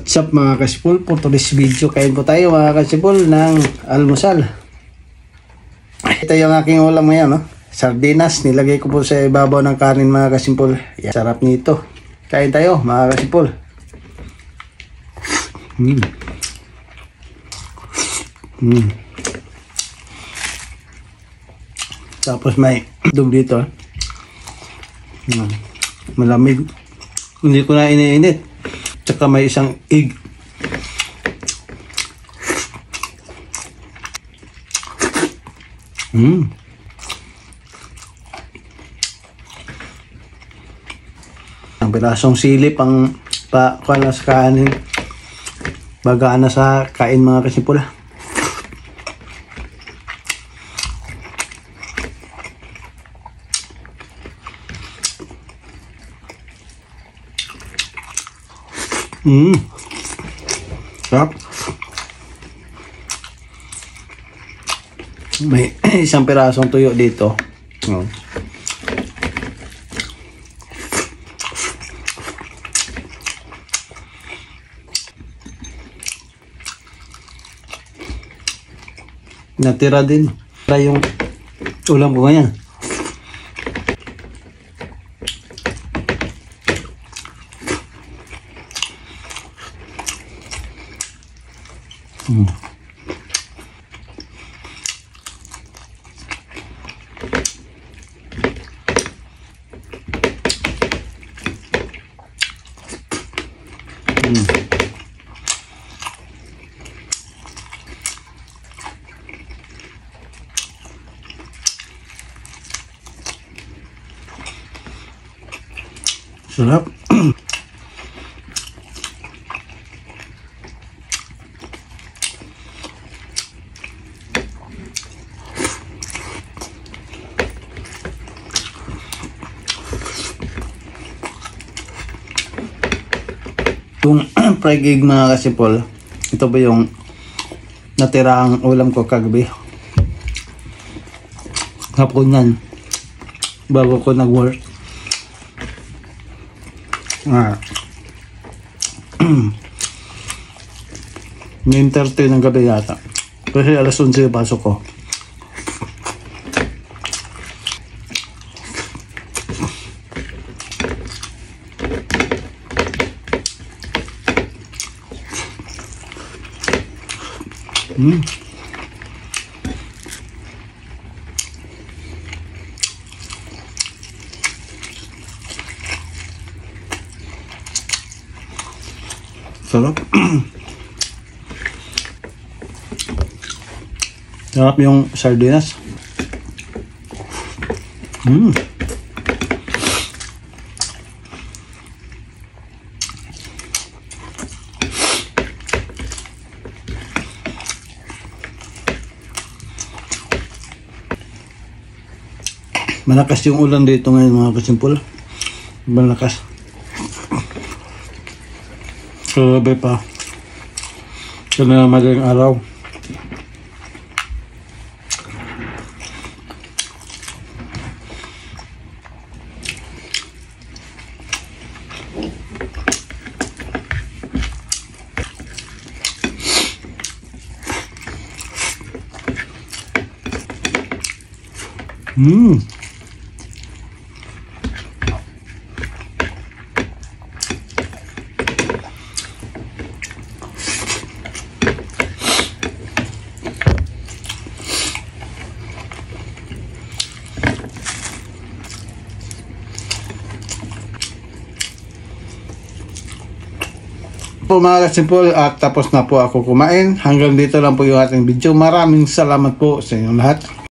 What's up mga kasipul? For today's video, kain po tayo mga kasipul ng almusal. Ito yung aking ulam ngayon, no? Sardinas, nilagay ko po sa ibabaw ng kanin mga kasipul. Sarap nito. Kain tayo mga kasipul. Tapos may dog dito. Malamig. Hindi ko na iniinit. Tsaka may isang egg. Ang pirasong sili pang kuala sa kanin. Baga na sa kain mga kasipula. Sarap. May isang pirasong tuyo dito. Natira din. Tara yung ulam ko ngayon. Sarap. Yung fried egg mga kasipol, ito ba yung natirang ulam ko kagabi? Hapon yan, bago ko nag-work. 9:30 ng gabi yata. Kasi alas 11 pasok ko. Sarap. Sarap yung sardinas. Malakas yung ulan dito ngayon mga kasimpul. Malakas. Kagabi pa. Kana madaling araw. Po mga kasipul, at tapos na po ako kumain. Hanggang dito lang po yung ating video. Maraming salamat po sa inyong lahat.